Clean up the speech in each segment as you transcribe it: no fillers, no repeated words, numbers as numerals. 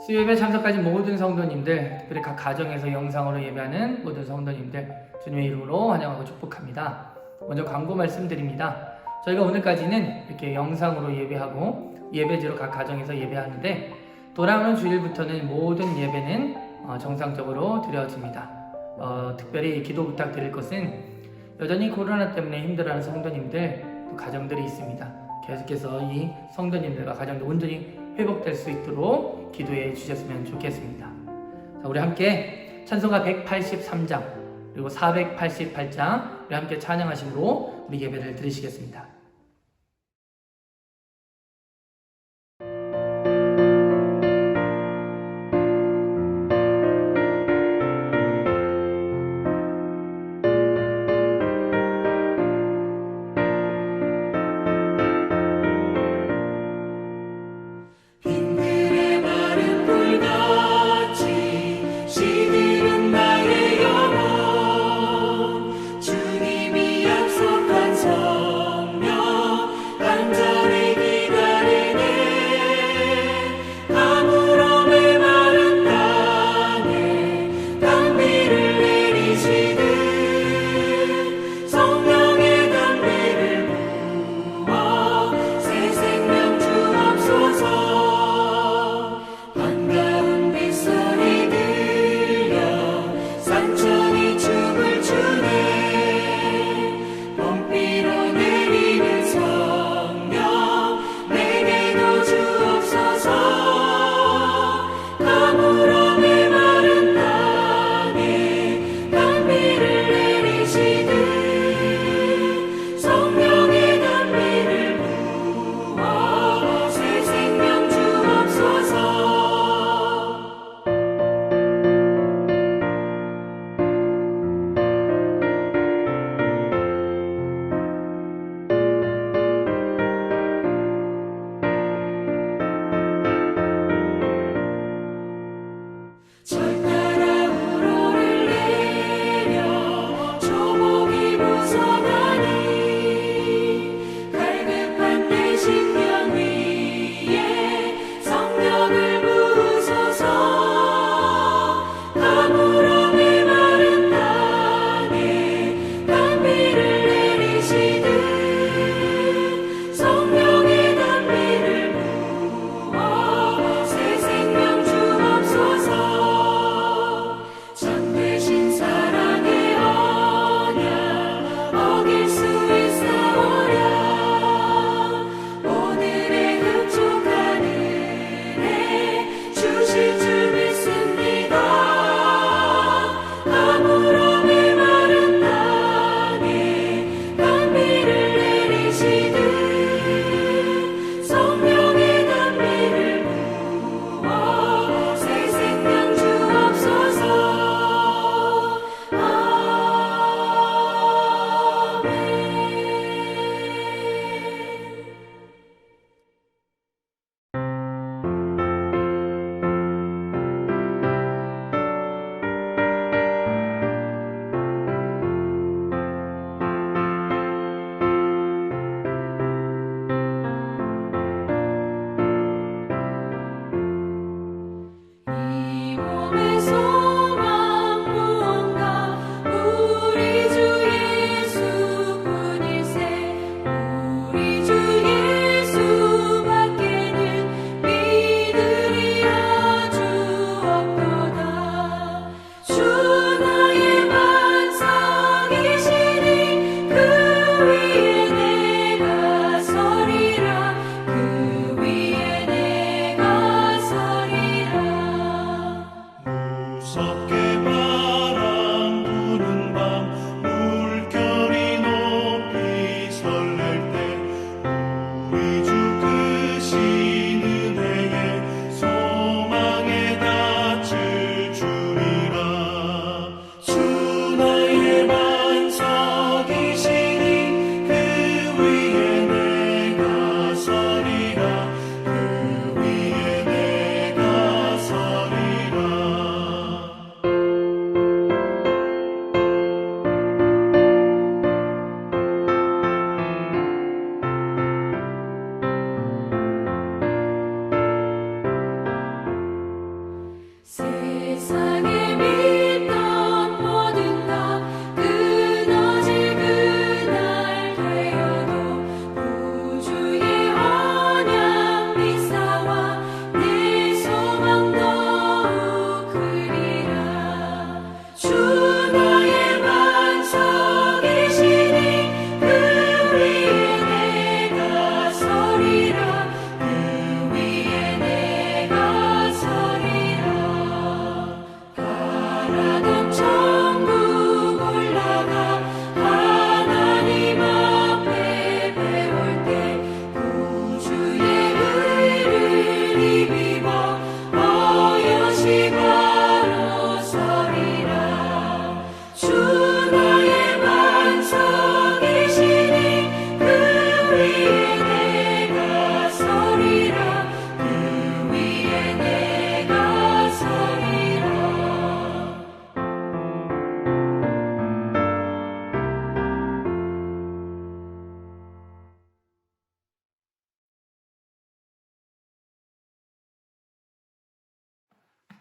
수요예배 참석하신 모든 성도님들, 특별히 각 가정에서 영상으로 예배하는 모든 성도님들 주님의 이름으로 환영하고 축복합니다. 먼저 광고 말씀드립니다. 저희가 오늘까지는 이렇게 영상으로 예배하고 예배지로 각 가정에서 예배하는데, 돌아오는 주일부터는 모든 예배는 정상적으로 드려집니다. 특별히 기도 부탁드릴 것은, 여전히 코로나 때문에 힘들어하는 성도님들, 또 가정들이 있습니다. 계속해서 이 성도님들과 가정들 온전히 회복될 수 있도록 기도해 주셨으면 좋겠습니다. 자, 우리 함께 찬송가 183장 그리고 488장 우리 함께 찬양하심으로 우리 예배를 드리시겠습니다. 주님이 약속한 성령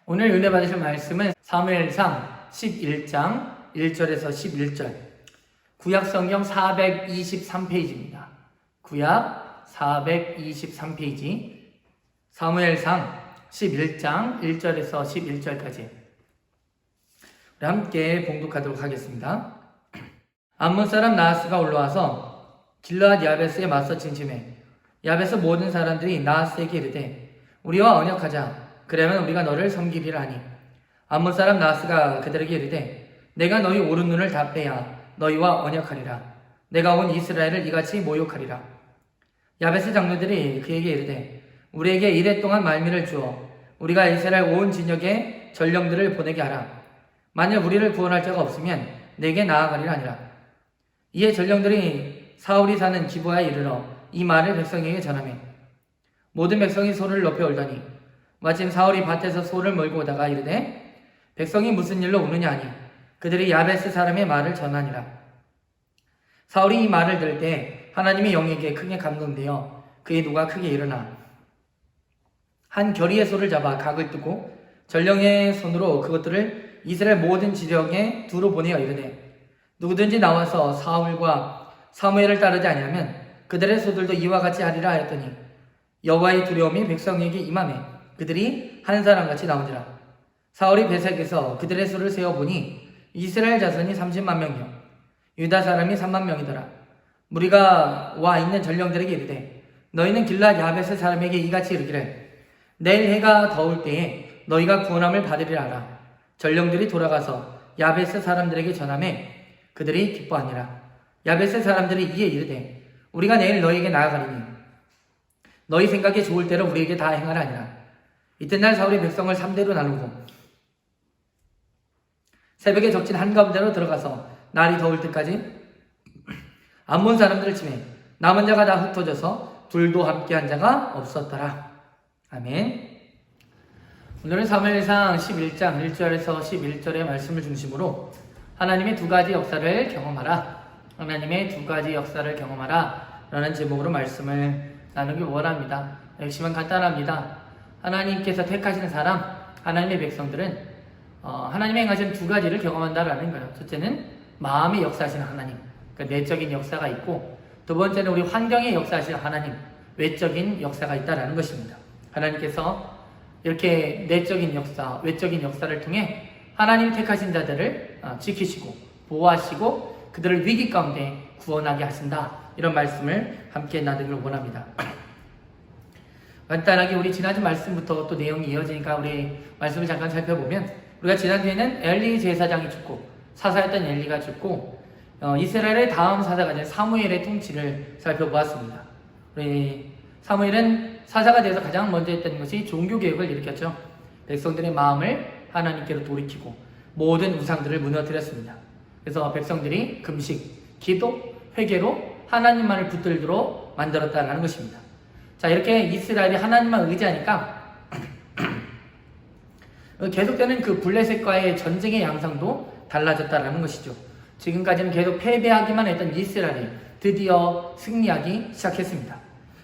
오늘 은혜 받으실 말씀은 사무엘상 11장 1절에서 11절, 구약성경 423페이지입니다. 구약 423페이지, 사무엘상 11장 1절에서 11절까지 우리 함께 봉독하도록 하겠습니다. 암몬 사람 나하스가 올라와서 길르앗 야베스에 맞서 진침해 야베스 모든 사람들이 나하스에게 이르되 우리와 언약하자. 그러면 우리가 너를 섬기리라 하니 암몬 사람 나하스가 그들에게 이르되 내가 너희 오른눈을 다 빼야 너희와 언약하리라. 내가 온 이스라엘을 이같이 모욕하리라. 야베스 장로들이 그에게 이르되 우리에게 이레 동안 말미를 주어 우리가 이스라엘 온 진역에 전령들을 보내게 하라. 만일 우리를 구원할 자가 없으면 내게 나아가리라 하니라. 이에 전령들이 사울이 사는 기브아에 이르러 이 말을 백성에게 전하매 모든 백성이 소를 높여 울더니 마침 사울이 밭에서 소를 몰고 오다가 이르되 백성이 무슨 일로 우느냐 하니 그들이 야베스 사람의 말을 전하니라. 사울이 이 말을 들을 때 하나님의 영에게 크게 감동되어 그의 누가 크게 일어나 한 겨리의 소를 잡아 각을 뜨고 전령의 손으로 그것들을 이스라엘 모든 지역에 두루 보내어 이르되 누구든지 나와서 사울과 사무엘을 따르지 아니하면 그들의 소들도 이와 같이 하리라 하였더니 여호와의 두려움이 백성에게 임하매 그들이 한 사람같이 나오니라. 사울이 베색에서 그들의 수를 세어보니 이스라엘 자손이 30만 명이요 유다 사람이 3만 명이더라. 무리가 와 있는 전령들에게 이르되 너희는 길르앗 야베스 사람에게 이같이 이르기를 내일 해가 더울 때에 너희가 구원함을 받으리라 하라. 전령들이 돌아가서 야베스 사람들에게 전하매 그들이 기뻐하니라. 야베스 사람들이 이에 이르되 우리가 내일 너희에게 나아가리니 너희 생각에 좋을 대로 우리에게 다 행하라 하니라. 이튿날 사울이 백성을 3대로 나누고 새벽에 적진 한가운데로 들어가서 날이 더울 때까지 암몬 사람들을 치매 남은 자가 다 흩어져서 둘도 함께한 자가 없었더라. 아멘. 오늘은 사무엘상 11장 1절에서 11절의 말씀을 중심으로 하나님의 두 가지 역사를 경험하라, 하나님의 두 가지 역사를 경험하라 라는 제목으로 말씀을 나누기 원합니다. 핵심은 간단합니다. 하나님께서 택하시는 사람, 하나님의 백성들은 하나님의 행하신 두 가지를 경험한다라는 거예요. 첫째는 마음의 역사하시는 하나님, 그러니까 내적인 역사가 있고, 두 번째는 우리 환경의 역사하시는 하나님, 외적인 역사가 있다라는 것입니다. 하나님께서 이렇게 내적인 역사, 외적인 역사를 통해 하나님이 택하신 자들을 지키시고 보호하시고 그들을 위기 가운데 구원하게 하신다, 이런 말씀을 함께 나누기를 원합니다. 간단하게 우리 지난주 말씀부터 또 내용이 이어지니까 우리 말씀을 잠깐 살펴보면, 우리가 지난주에는 엘리 제사장이 죽고 사사였던 엘리가 죽고 이스라엘의 다음 사사가 된 사무엘의 통치를 살펴보았습니다. 우리 사무엘은 사사가 돼서 가장 먼저 했던 것이 종교개혁을 일으켰죠. 백성들의 마음을 하나님께로 돌이키고 모든 우상들을 무너뜨렸습니다. 그래서 백성들이 금식, 기도, 회개로 하나님만을 붙들도록 만들었다는 것입니다. 자, 이렇게 이스라엘이 하나님만 의지하니까 계속되는 그 블레셋과의 전쟁의 양상도 달라졌다는 것이죠. 지금까지는 계속 패배하기만 했던 이스라엘이 드디어 승리하기 시작했습니다.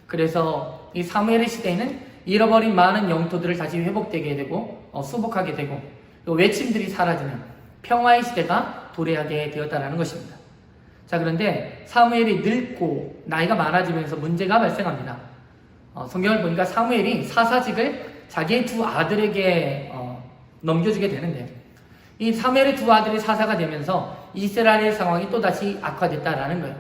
그래서 이 사무엘의 시대에는 잃어버린 많은 영토들을 다시 회복되게 되고 수복하게 되고 또 외침들이 사라지는 평화의 시대가 도래하게 되었다는 것입니다. 자, 그런데 사무엘이 늙고 나이가 많아지면서 문제가 발생합니다. 성경을 보니까 사무엘이 사사직을 자기의 두 아들에게 넘겨주게 되는데, 이 사무엘의 두 아들이 사사가 되면서 이스라엘의 상황이 또다시 악화됐다라는 거예요.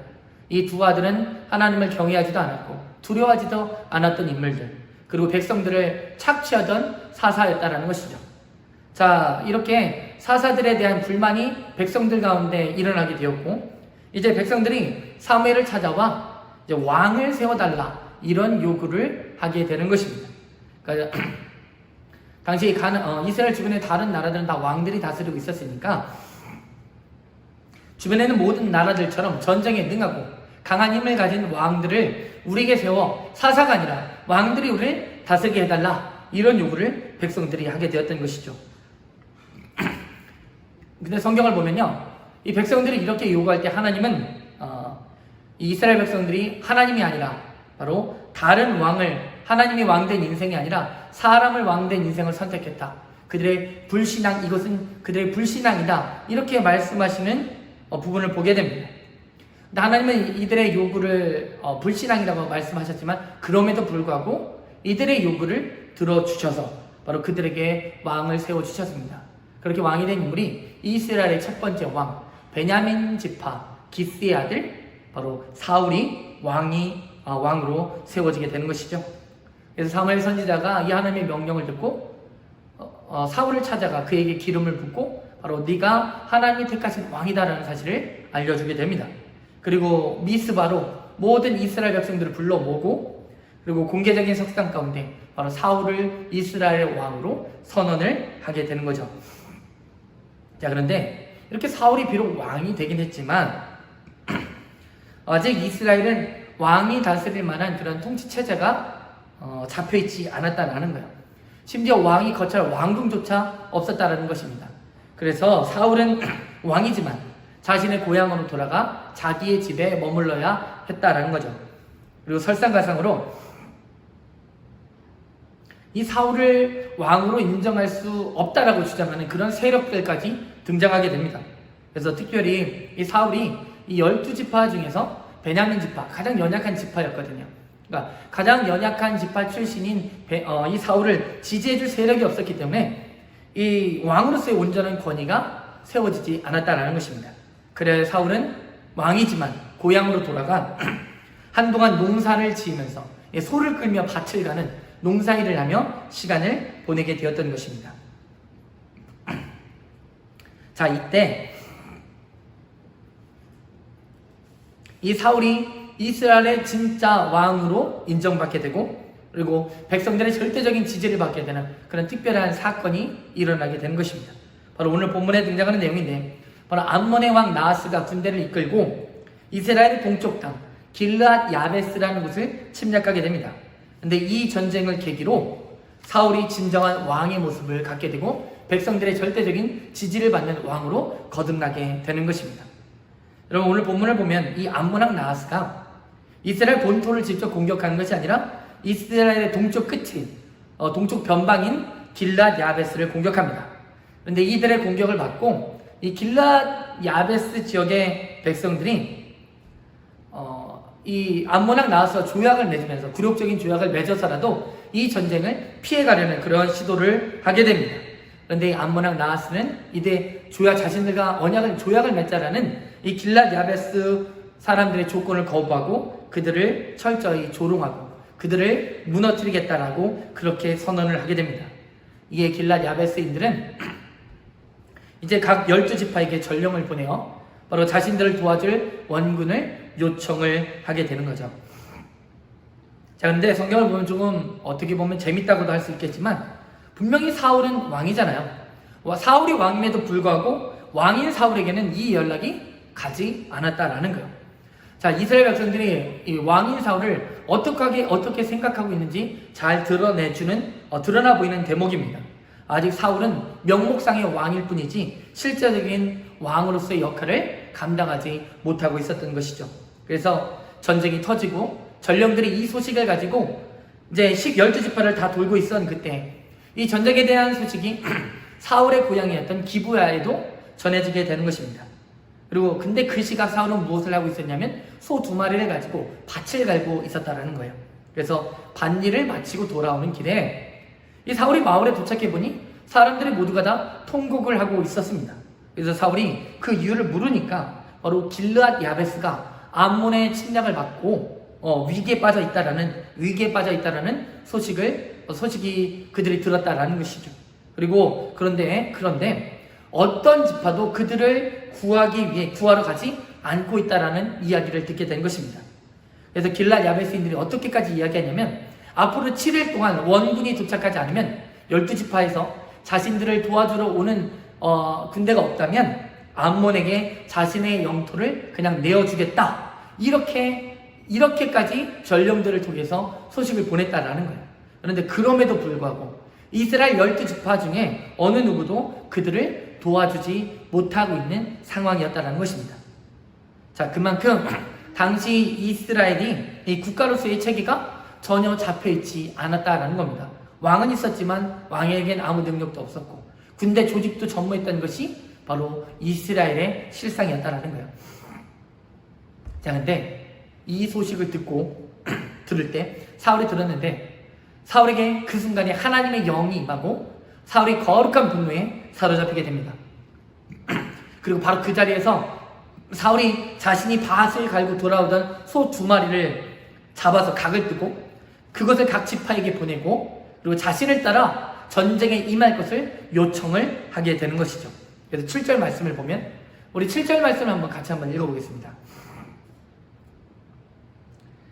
이 두 아들은 하나님을 경외하지도 않았고 두려워하지도 않았던 인물들, 그리고 백성들을 착취하던 사사였다라는 것이죠. 자, 이렇게 사사들에 대한 불만이 백성들 가운데 일어나게 되었고, 이제 백성들이 사무엘을 찾아와 이제 왕을 세워달라, 이런 요구를 하게 되는 것입니다. 그러니까 당시 이스라엘 주변의 다른 나라들은 다 왕들이 다스리고 있었으니까 주변에는 모든 나라들처럼 전쟁에 능하고 강한 힘을 가진 왕들을 우리에게 세워 사사가 아니라 왕들이 우리를 다스리게 해달라, 이런 요구를 백성들이 하게 되었던 것이죠. 근데 성경을 보면요, 이 백성들이 이렇게 요구할 때 하나님은 이 이스라엘 백성들이 하나님이 아니라 바로 다른 왕을, 하나님이 왕된 인생이 아니라 사람을 왕된 인생을 선택했다. 그들의 불신앙, 이것은 그들의 불신앙이다. 이렇게 말씀하시는 부분을 보게 됩니다. 하나님은 이들의 요구를 불신앙이라고 말씀하셨지만 그럼에도 불구하고 이들의 요구를 들어주셔서 바로 그들에게 왕을 세워주셨습니다. 그렇게 왕이 된 인물이 이스라엘의 첫 번째 왕 베냐민 지파 기스의 아들 바로 사울이 왕으로 세워지게 되는 것이죠. 그래서 사무엘 선지자가 이 하나님의 명령을 듣고 사울을 찾아가 그에게 기름을 붓고 바로 네가 하나님이 택하신 왕이다라는 사실을 알려주게 됩니다. 그리고 미스바로 모든 이스라엘 백성들을 불러 모으고 그리고 공개적인 석상 가운데 바로 사울을 이스라엘의 왕으로 선언을 하게 되는 거죠. 자, 그런데 이렇게 사울이 비록 왕이 되긴 했지만 아직 이스라엘은 왕이 다스릴 만한 그런 통치 체제가 잡혀있지 않았다라는 거예요. 심지어 왕이 거처할 왕궁조차 없었다라는 것입니다. 그래서 사울은 왕이지만 자신의 고향으로 돌아가 자기의 집에 머물러야 했다라는 거죠. 그리고 설상가상으로 이 사울을 왕으로 인정할 수 없다라고 주장하는 그런 세력들까지 등장하게 됩니다. 그래서 특별히 이 사울이 이 12지파 중에서 베냐민 지파, 가장 연약한 지파였거든요. 그러니까 가장 연약한 지파 출신인 이 사울을 지지해줄 세력이 없었기 때문에 이 왕으로서의 온전한 권위가 세워지지 않았다라는 것입니다. 그래 사울은 왕이지만 고향으로 돌아가 한동안 농사를 지으면서 소를 끌며 밭을 가는 농사일을 하며 시간을 보내게 되었던 것입니다. 자, 이때 이 사울이 이스라엘의 진짜 왕으로 인정받게 되고 그리고 백성들의 절대적인 지지를 받게 되는 그런 특별한 사건이 일어나게 되는 것입니다. 바로 오늘 본문에 등장하는 내용인데 바로 암몬의 왕 나하스가 군대를 이끌고 이스라엘의 동쪽 땅 길르앗 야베스라는 곳을 침략하게 됩니다. 근데 이 전쟁을 계기로 사울이 진정한 왕의 모습을 갖게 되고 백성들의 절대적인 지지를 받는 왕으로 거듭나게 되는 것입니다. 여러분 오늘 본문을 보면 이 암몬 왕 나하스가 이스라엘 본토를 직접 공격하는 것이 아니라 이스라엘의 동쪽 끝인 동쪽 변방인 길르앗 야베스를 공격합니다. 그런데 이들의 공격을 받고 이 길르앗 야베스 지역의 백성들이 이 암몬 왕 나하스와 조약을 맺으면서 굴욕적인 조약을 맺어서라도 이 전쟁을 피해가려는 그런 시도를 하게 됩니다. 그런데 이 암몬 왕 나하스는 이제 자신들과 조약을 맺자라는 이 길르앗 야베스 사람들의 조건을 거부하고 그들을 철저히 조롱하고 그들을 무너뜨리겠다라고 그렇게 선언을 하게 됩니다. 이에 길르앗 야베스인들은 이제 각 12지파에게 전령을 보내어 바로 자신들을 도와줄 원군을 요청을 하게 되는 거죠. 자, 근데 성경을 보면 조금 어떻게 보면 재밌다고도 할 수 있겠지만 분명히 사울은 왕이잖아요. 사울이 왕임에도 불구하고 왕인 사울에게는 이 연락이 가지 않았다라는 거예요. 자, 이스라엘 백성들이 이 왕인 사울을 어떻게 생각하고 있는지 잘 드러나 보이는 대목입니다. 아직 사울은 명목상의 왕일 뿐이지 실제적인 왕으로서의 역할을 감당하지 못하고 있었던 것이죠. 그래서 전쟁이 터지고 전령들이 이 소식을 가지고 이제 12지파를 다 돌고 있었던 그때 이 전쟁에 대한 소식이 사울의 고향이었던 기브야에도 전해지게 되는 것입니다. 그리고 근데 그 시각 사울은 무엇을 하고 있었냐면 소 2마리를 가지고 밭을 갈고 있었다라는 거예요. 그래서 밭일을 마치고 돌아오는 길에 이 사울이 마을에 도착해 보니 사람들이 모두가 다 통곡을 하고 있었습니다. 그래서 사울이 그 이유를 물으니까 바로 길르앗 야베스가 암몬의 침략을 받고 위기에 빠져 있다라는 소식이 그들이 들었다라는 것이죠. 그리고 그런데 어떤 지파도 그들을 구하러 가지 않고 있다라는 이야기를 듣게 된 것입니다. 그래서 길르앗 야베스인들이 어떻게까지 이야기하냐면 앞으로 7일 동안 원군이 도착하지 않으면 12지파에서 자신들을 도와주러 오는 군대가 없다면 암몬에게 자신의 영토를 그냥 내어주겠다. 이렇게까지 전령들을 통해서 소식을 보냈다라는 거예요. 그런데 그럼에도 불구하고 이스라엘 12지파 중에 어느 누구도 그들을 도와주지 못하고 있는 상황이었다는 것입니다. 자, 그만큼 당시 이스라엘이 이 국가로서의 체계가 전혀 잡혀있지 않았다라는 겁니다. 왕은 있었지만 왕에겐 아무 능력도 없었고 군대 조직도 전무했던 것이 바로 이스라엘의 실상이었다라는 거예요. 자, 근데 이 소식을 들을 때 사울이 들었는데 사울에게 그 순간에 하나님의 영이 임하고 사울이 거룩한 분노에 사로잡히게 됩니다. 그리고 바로 그 자리에서 사울이 자신이 밭을 갈고 돌아오던 소 2마리를 잡아서 각을 뜨고 그것을 각 지파에게 보내고 그리고 자신을 따라 전쟁에 임할 것을 요청을 하게 되는 것이죠. 그래서 7절 말씀을 보면 우리 7절 말씀을 같이 한번 읽어보겠습니다.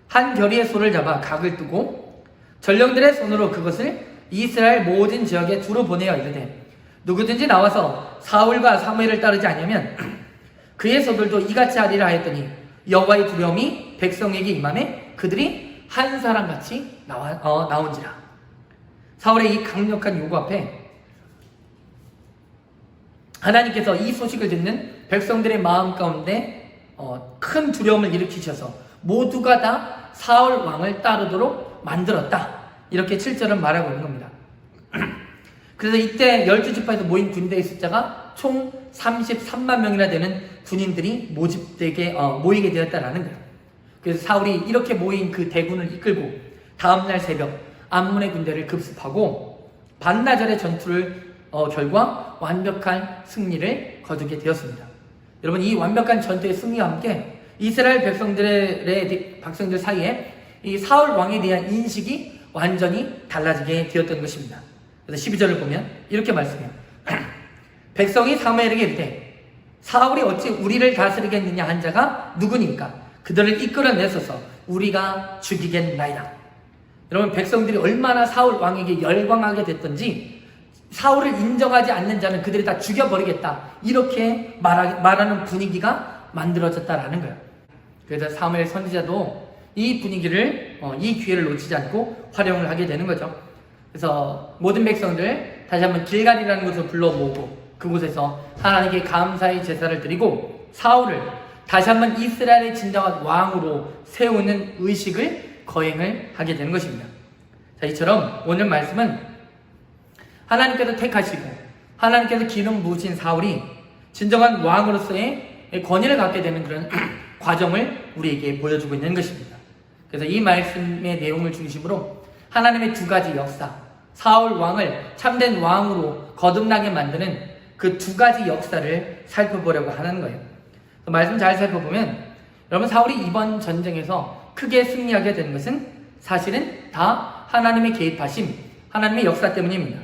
한 결의의 소를 잡아 각을 뜨고 전령들의 손으로 그것을 이스라엘 모든 지역에 두루 보내어 이르되 누구든지 나와서 사울과 사무엘을 따르지 아니하면 그의 소들도 이같이 하리라 하였더니 여호와의 두려움이 백성에게 임하매 그들이 한 사람같이 나온지라. 사울의 이 강력한 요구 앞에 하나님께서 이 소식을 듣는 백성들의 마음 가운데 큰 두려움을 일으키셔서 모두가 다 사울 왕을 따르도록 만들었다. 이렇게 7절은 말하고 있는 겁니다. 그래서 이때 12지파에서 모인 군대의 숫자가 총 33만 명이나 되는 군인들이 모이게 되었다라는 거예요. 그래서 사울이 이렇게 모인 그 대군을 이끌고 다음날 새벽 암몬의 군대를 급습하고 반나절의 전투를 결과 완벽한 승리를 거두게 되었습니다. 여러분, 이 완벽한 전투의 승리와 함께 이스라엘 백성들 사이에 이 사울 왕에 대한 인식이 완전히 달라지게 되었던 것입니다. 그래서 12절을 보면 이렇게 말씀해요. 백성이 사무엘에게 이르되 사울이 어찌 우리를 다스리겠느냐 한 자가 누구니까 그들을 이끌어내소서 우리가 죽이겠나이다. 여러분, 백성들이 얼마나 사울 왕에게 열광하게 됐던지 사울을 인정하지 않는 자는 그들이 다 죽여버리겠다 이렇게 말하는 분위기가 만들어졌다라는 거예요. 그래서 사무엘 선지자도 이 분위기를 이 기회를 놓치지 않고 활용을 하게 되는 거죠. 그래서 모든 백성들 다시 한번 길갈이라는 곳을 불러 모으고 그곳에서 하나님께 감사의 제사를 드리고 사울을 다시 한번 이스라엘의 진정한 왕으로 세우는 의식을 거행을 하게 되는 것입니다. 자, 이처럼 오늘 말씀은 하나님께서 택하시고 하나님께서 기름 부으신 사울이 진정한 왕으로서의 권위를 갖게 되는 그런 과정을 우리에게 보여주고 있는 것입니다. 그래서 이 말씀의 내용을 중심으로 하나님의 2가지 역사, 사울 왕을 참된 왕으로 거듭나게 만드는 그 2가지 역사를 살펴보려고 하는 거예요. 말씀 잘 살펴보면 여러분, 사울이 이번 전쟁에서 크게 승리하게 되는 것은 사실은 다 하나님의 개입하심, 하나님의 역사 때문입니다.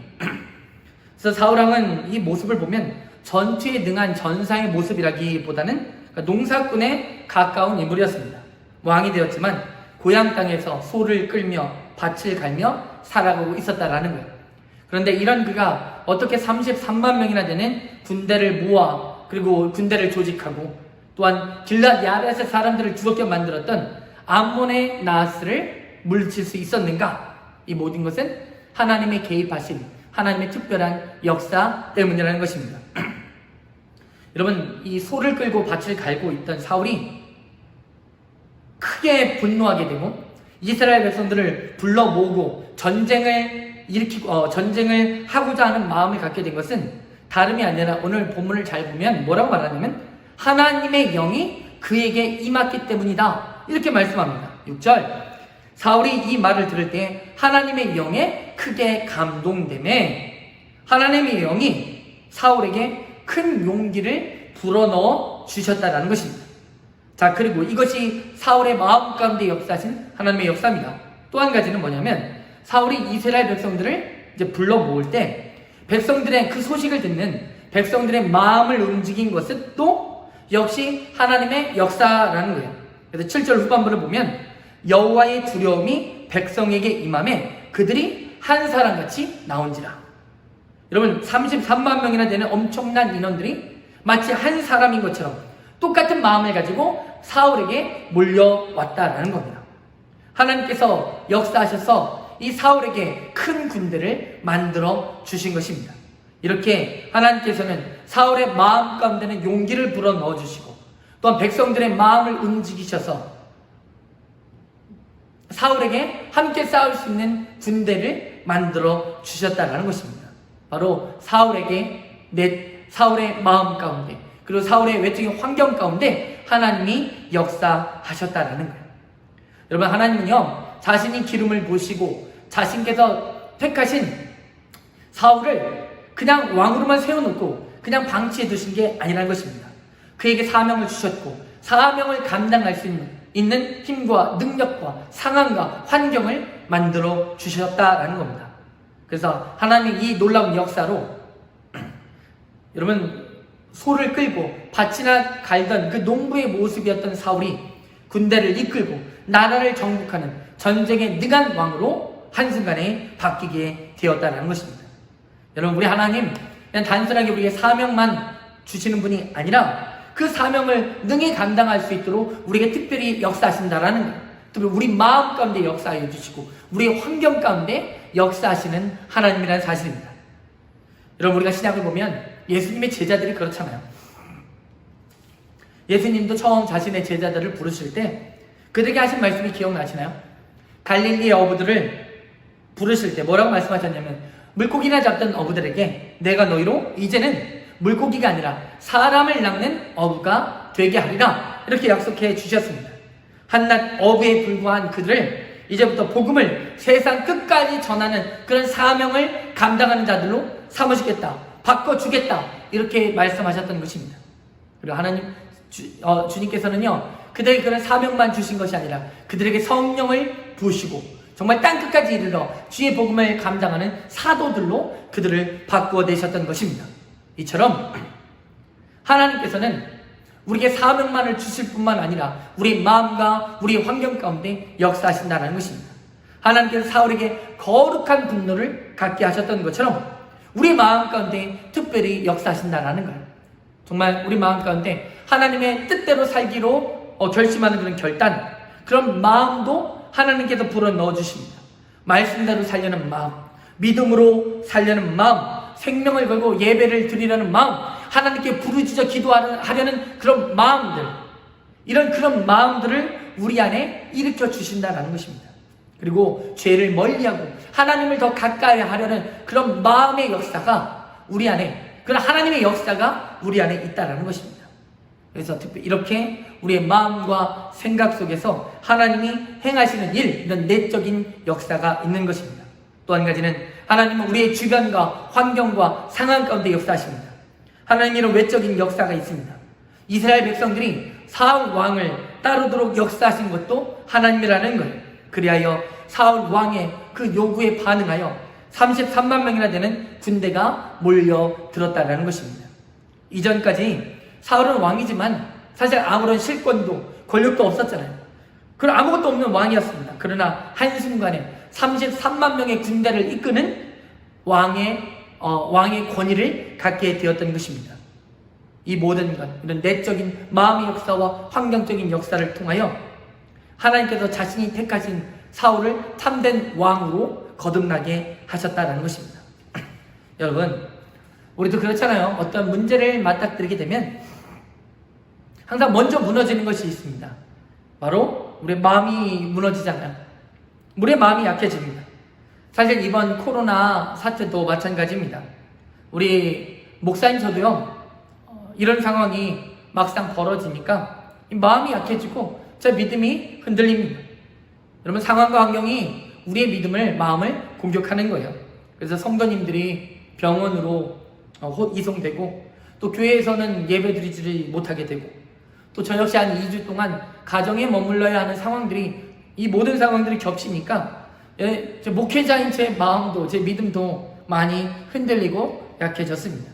그래서 사울 왕은 이 모습을 보면 전투에 능한 전사의 모습이라기보다는 농사꾼에 가까운 인물이었습니다. 왕이 되었지만 고향 땅에서 소를 끌며 밭을 갈며 살아가고 있었다라는 거예요. 그런데 이런 그가 어떻게 33만 명이나 되는 군대를 모아 그리고 군대를 조직하고 또한 길랏 야벳의 사람들을 죽게 만들었던 암몬의 나하스를 물리칠 수 있었는가? 이 모든 것은 하나님의 개입하신 하나님의 특별한 역사 때문이라는 것입니다. 여러분, 이 소를 끌고 밭을 갈고 있던 사울이 크게 분노하게 되고 이스라엘 백성들을 불러 모으고 전쟁을 하고자 하는 마음을 갖게 된 것은 다름이 아니라 오늘 본문을 잘 보면 뭐라고 말하냐면 하나님의 영이 그에게 임했기 때문이다 이렇게 말씀합니다. 6절, 사울이 이 말을 들을 때 하나님의 영에 크게 감동되매 하나님의 영이 사울에게 큰 용기를 불어넣어 주셨다라는 것입니다. 자, 그리고 이것이 사울의 마음 가운데 역사하신 하나님의 역사입니다. 또 한 가지는 뭐냐면 사울이 이스라엘 백성들을 이제 불러 모을 때 백성들의 그 소식을 듣는 백성들의 마음을 움직인 것은 또 역시 하나님의 역사라는 거예요. 그래서 7절 후반부를 보면 여호와의 두려움이 백성에게 임하매 그들이 한 사람같이 나온지라. 여러분, 33만 명이나 되는 엄청난 인원들이 마치 한 사람인 것처럼 똑같은 마음을 가지고 사울에게 몰려왔다라는 겁니다. 하나님께서 역사하셔서 이 사울에게 큰 군대를 만들어 주신 것입니다. 이렇게 하나님께서는 사울의 마음 가운데는 용기를 불어넣어 주시고 또한 백성들의 마음을 움직이셔서 사울에게 함께 싸울 수 있는 군대를 만들어 주셨다라는 것입니다. 바로 사울의 마음 가운데, 그리고 사울의 외적인 환경 가운데 하나님이 역사하셨다라는 거예요. 여러분, 하나님은요, 자신이 기름을 부으시고 자신께서 택하신 사울을 그냥 왕으로만 세워놓고 그냥 방치해 두신 게 아니라는 것입니다. 그에게 사명을 주셨고, 사명을 감당할 수 있는 힘과 능력과 상황과 환경을 만들어 주셨다라는 겁니다. 그래서 하나님의 이 놀라운 역사로 여러분, 소를 끌고 밭이나 갈던 그 농부의 모습이었던 사울이 군대를 이끌고 나라를 정복하는 전쟁에 능한 왕으로 한순간에 바뀌게 되었다는 것입니다. 여러분, 우리 하나님 그냥 단순하게 우리에게 사명만 주시는 분이 아니라 그 사명을 능히 감당할 수 있도록 우리에게 특별히 역사하신다라는 거예요. 특별히 우리 마음 가운데 역사해 주시고 우리의 환경 가운데 역사하시는 하나님이라는 사실입니다. 여러분, 우리가 신약을 보면 예수님의 제자들이 그렇잖아요. 예수님도 처음 자신의 제자들을 부르실 때 그들에게 하신 말씀이 기억나시나요? 갈릴리의 어부들을 부르실 때 뭐라고 말씀하셨냐면, 물고기나 잡던 어부들에게 내가 너희로 이제는 물고기가 아니라 사람을 낚는 어부가 되게 하리라, 이렇게 약속해 주셨습니다. 한낱 어부에 불과한 그들을 이제부터 복음을 세상 끝까지 전하는 그런 사명을 감당하는 자들로 삼으시겠다, 바꿔주겠다, 이렇게 말씀하셨던 것입니다. 그리고 주님께서는요, 그들에게 그런 사명만 주신 것이 아니라 그들에게 성령을 부으시고 정말 땅끝까지 이르러 주의 복음을 감당하는 사도들로 그들을 바꾸어내셨던 것입니다. 이처럼 하나님께서는 우리에게 사명만을 주실 뿐만 아니라 우리 마음과 우리 환경 가운데 역사하신다는 것입니다. 하나님께서 사울에게 거룩한 분노를 갖게 하셨던 것처럼 우리 마음 가운데 특별히 역사하신다는 거예요. 정말 우리 마음 가운데 하나님의 뜻대로 살기로 결심하는 그런 결단, 그런 마음도 하나님께서 불어 넣어주십니다. 말씀대로 살려는 마음, 믿음으로 살려는 마음, 생명을 걸고 예배를 드리려는 마음, 하나님께 부르짖어 기도하려는 그런 마음들, 이런 그런 마음들을 우리 안에 일으켜 주신다는 것입니다. 그리고 죄를 멀리하고 하나님을 더 가까이 하려는 그런 마음의 역사가 우리 안에, 그런 하나님의 역사가 우리 안에 있다는 것입니다. 그래서 특별히 이렇게 우리의 마음과 생각 속에서 하나님이 행하시는 일, 이런 내적인 역사가 있는 것입니다. 또 한 가지는 하나님은 우리의 주변과 환경과 상황 가운데 역사하십니다. 하나님의 이런 외적인 역사가 있습니다. 이스라엘 백성들이 사울 왕을 따르도록 역사하신 것도 하나님이라는 거예요. 그리하여 사울 왕의 그 요구에 반응하여 33만 명이나 되는 군대가 몰려들었다는 것입니다. 이전까지 사울은 왕이지만 사실 아무런 실권도 권력도 없었잖아요. 그런 아무것도 없는 왕이었습니다. 그러나 한순간에 33만 명의 군대를 이끄는 왕의 권위를 갖게 되었던 것입니다. 이 모든 것, 이런 내적인 마음의 역사와 환경적인 역사를 통하여 하나님께서 자신이 택하신 사울을 참된 왕으로 거듭나게 하셨다는 것입니다. 여러분, 우리도 그렇잖아요. 어떤 문제를 맞닥뜨리게 되면 항상 먼저 무너지는 것이 있습니다. 바로 우리의 마음이 무너지잖아요. 우리의 마음이 약해집니다. 사실 이번 코로나 사태도 마찬가지입니다. 우리 목사님 저도요, 이런 상황이 막상 벌어지니까 마음이 약해지고 제 믿음이 흔들립니다. 여러분, 상황과 환경이 우리의 믿음을, 마음을 공격하는 거예요. 그래서 성도님들이 병원으로 이송되고, 또 교회에서는 예배드리지 못하게 되고, 또 저 역시 한 2주 동안 가정에 머물러야 하는 상황들이, 이 모든 상황들이 겹치니까 제 목회자인 제 마음도, 제 믿음도 많이 흔들리고 약해졌습니다.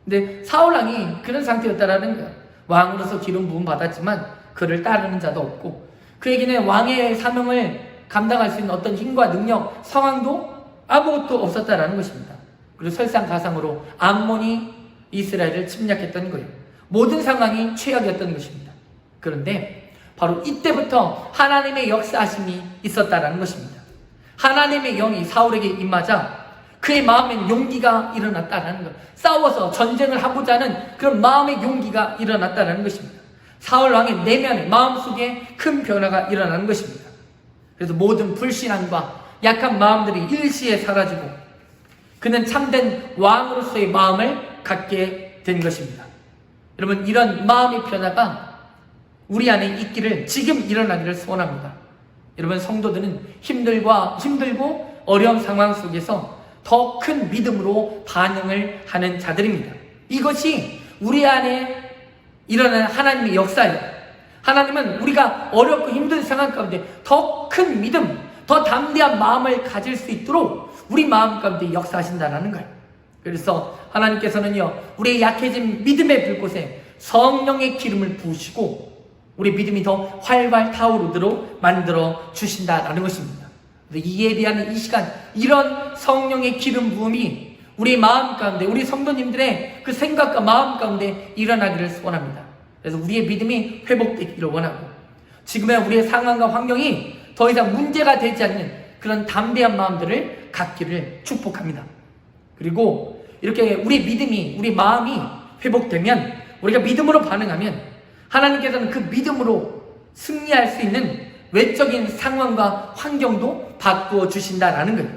근데 사울왕이 그런 상태였다라는 거예요. 왕으로서 기름 부음 받았지만 그를 따르는 자도 없고, 그에게는 왕의 사명을 감당할 수 있는 어떤 힘과 능력, 상황도 아무것도 없었다라는 것입니다. 그리고 설상가상으로 암몬이 이스라엘을 침략했던 거예요. 모든 상황이 최악이었던 것입니다. 그런데 바로 이때부터 하나님의 역사하심이 있었다라는 것입니다. 하나님의 영이 사울에게 임하자 그의 마음엔 용기가 일어났다는 것, 싸워서 전쟁을 하고자 하는 그런 마음의 용기가 일어났다는 것입니다. 사울 왕의 내면에, 마음속에 큰 변화가 일어나는 것입니다. 그래서 모든 불신앙과 약한 마음들이 일시에 사라지고 그는 참된 왕으로서의 마음을 갖게 된 것입니다. 여러분, 이런 마음의 변화가 우리 안에 있기를, 지금 일어나기를 소원합니다. 여러분, 성도들은 힘들고 어려운 상황 속에서 더 큰 믿음으로 반응을 하는 자들입니다. 이것이 우리 안에 일어나는 하나님의 역사예요. 하나님은 우리가 어렵고 힘든 상황 가운데 더 큰 믿음, 더 담대한 마음을 가질 수 있도록 우리 마음 가운데 역사하신다는 거예요. 그래서 하나님께서는요, 우리의 약해진 믿음의 불꽃에 성령의 기름을 부으시고 우리 믿음이 더 활활 타오르도록 만들어 주신다라는 것입니다. 이 예배하는 이 시간, 이런 성령의 기름 부음이 우리 마음 가운데, 우리 성도님들의 그 생각과 마음 가운데 일어나기를 소원합니다. 그래서 우리의 믿음이 회복되기를 원하고, 지금의 우리의 상황과 환경이 더 이상 문제가 되지 않는 그런 담대한 마음들을 갖기를 축복합니다. 그리고 이렇게 우리 믿음이, 우리 마음이 회복되면, 우리가 믿음으로 반응하면 하나님께서는 그 믿음으로 승리할 수 있는 외적인 상황과 환경도 바꾸어 주신다라는 거예요.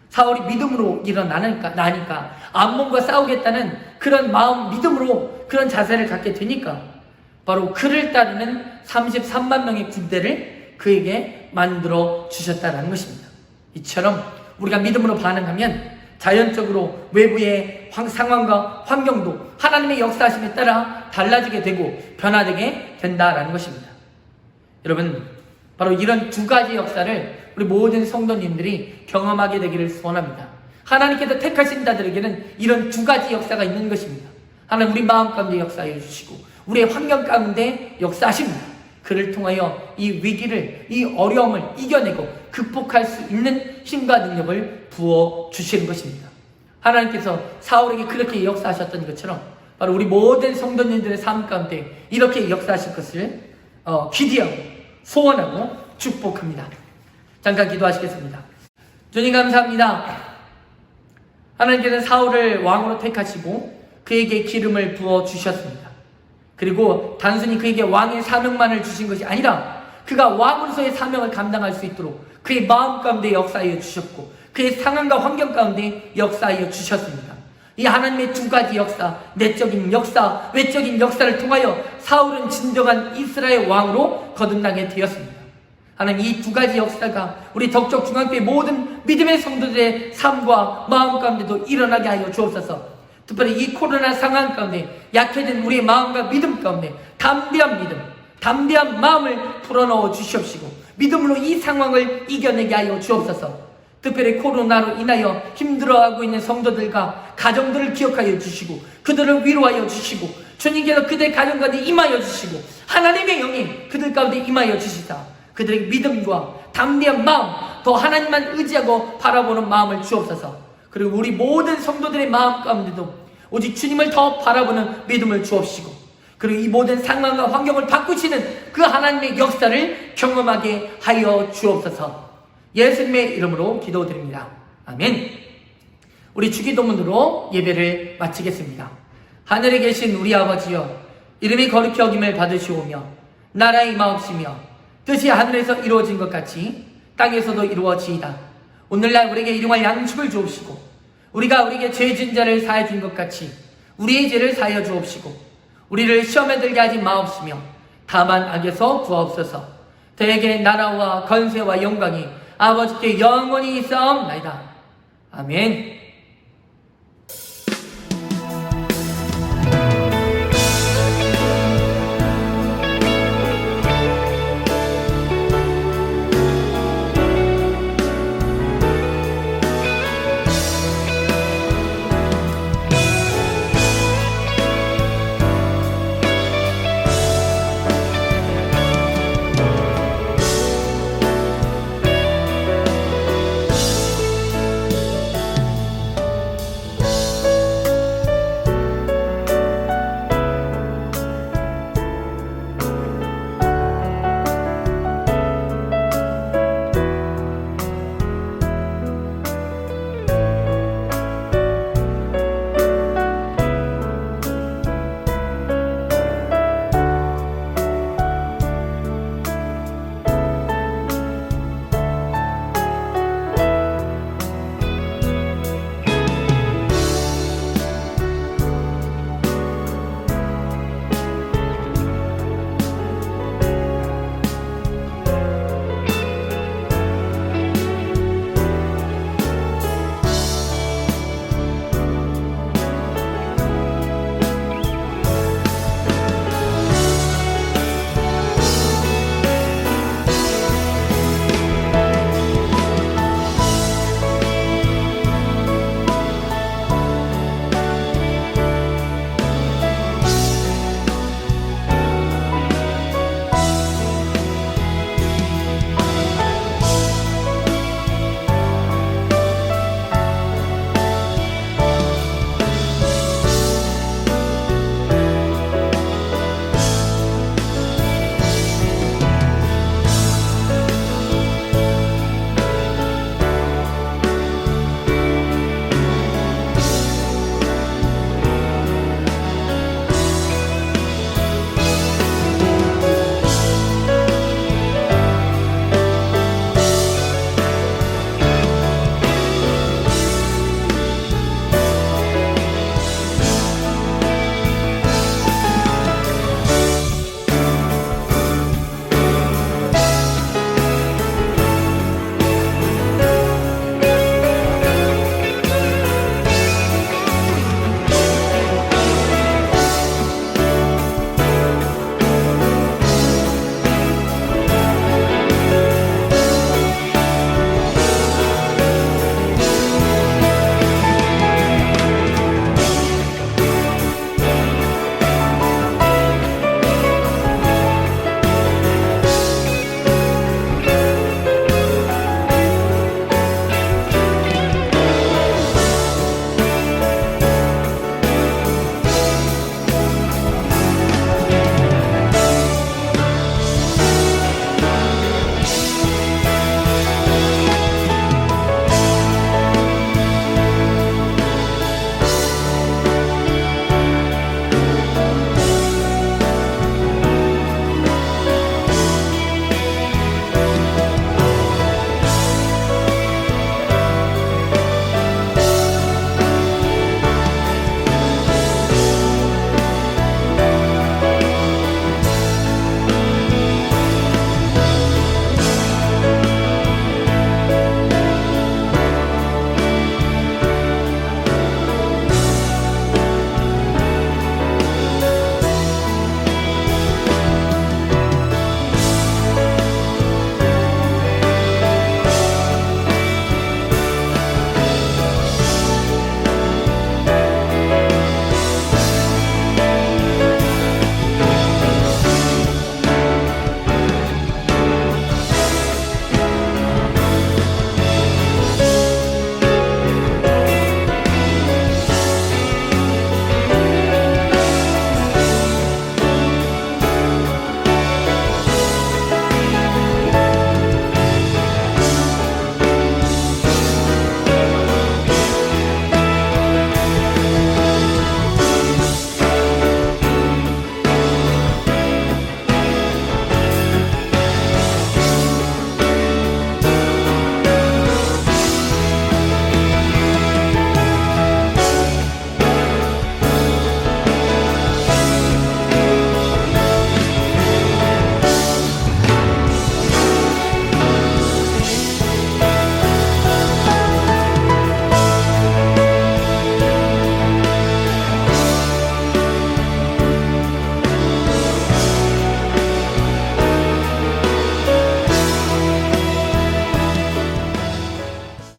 사울이 믿음으로 나니까 암몬과 싸우겠다는 그런 마음, 믿음으로 그런 자세를 갖게 되니까 바로 그를 따르는 33만 명의 군대를 그에게 만들어 주셨다라는 것입니다. 이처럼 우리가 믿음으로 반응하면 자연적으로 외부의 상황과 환경도 하나님의 역사하심에 따라 달라지게 되고 변화되게 된다라는 것입니다. 여러분, 바로 이런 두 가지 역사를 우리 모든 성도님들이 경험하게 되기를 소원합니다. 하나님께서 택하신 자들에게는 이런 두 가지 역사가 있는 것입니다. 하나님, 우리 마음 가운데 역사해 주시고 우리의 환경 가운데 역사하십니다. 그를 통하여 이 위기를, 이 어려움을 이겨내고 극복할 수 있는 힘과 능력을 부어 주시는 것입니다. 하나님께서 사울에게 그렇게 역사하셨던 것처럼 바로 우리 모든 성도님들의 삶 가운데 이렇게 역사하실 것을 기대하고 소원하고 축복합니다. 잠깐 기도하시겠습니다. 주님, 감사합니다. 하나님께서는 사울을 왕으로 택하시고 그에게 기름을 부어 주셨습니다. 그리고 단순히 그에게 왕의 사명만을 주신 것이 아니라 그가 왕으로서의 사명을 감당할 수 있도록 그의 마음 가운데 역사하여 주셨고 그의 상황과 환경 가운데 역사하여 주셨습니다. 이 하나님의 두 가지 역사, 내적인 역사, 외적인 역사를 통하여 사울은 진정한 이스라엘 왕으로 거듭나게 되었습니다. 하나님, 이 두 가지 역사가 우리 덕적 중앙교회 모든 믿음의 성도들의 삶과 마음 가운데도 일어나게 하여 주옵소서. 특별히 이 코로나 상황 가운데 약해진 우리의 마음과 믿음 가운데 담대한 믿음, 담대한 마음을 불어넣어 주시옵시고 믿음으로 이 상황을 이겨내게 하여 주옵소서. 특별히 코로나로 인하여 힘들어하고 있는 성도들과 가정들을 기억하여 주시고 그들을 위로하여 주시고 주님께서 그들 가정 가운데 임하여 주시고 하나님의 영이 그들 가운데 임하여 주시다. 그들에게 믿음과 담대한 마음, 더 하나님만 의지하고 바라보는 마음을 주옵소서. 그리고 우리 모든 성도들의 마음 가운데도 오직 주님을 더 바라보는 믿음을 주옵시고 그리고 이 모든 상황과 환경을 바꾸시는 그 하나님의 역사를 경험하게 하여 주옵소서. 예수님의 이름으로 기도드립니다. 아멘. 우리 주기도문으로 예배를 마치겠습니다. 하늘에 계신 우리 아버지여, 이름이 거룩히 여김을 받으시오며 나라의 임하옵시며 뜻이 하늘에서 이루어진 것 같이 땅에서도 이루어지이다. 오늘날 우리에게 일용할 양식을 주옵시고 우리가 우리에게 죄 지은 자를 사하여 준 것 같이 우리의 죄를 사하여 주옵시고 우리를 시험에 들게 하지 마옵시며 다만 악에서 구하옵소서. 대개 나라와 건세와 영광이 아버지께 영원히 있사옵나이다. 아멘.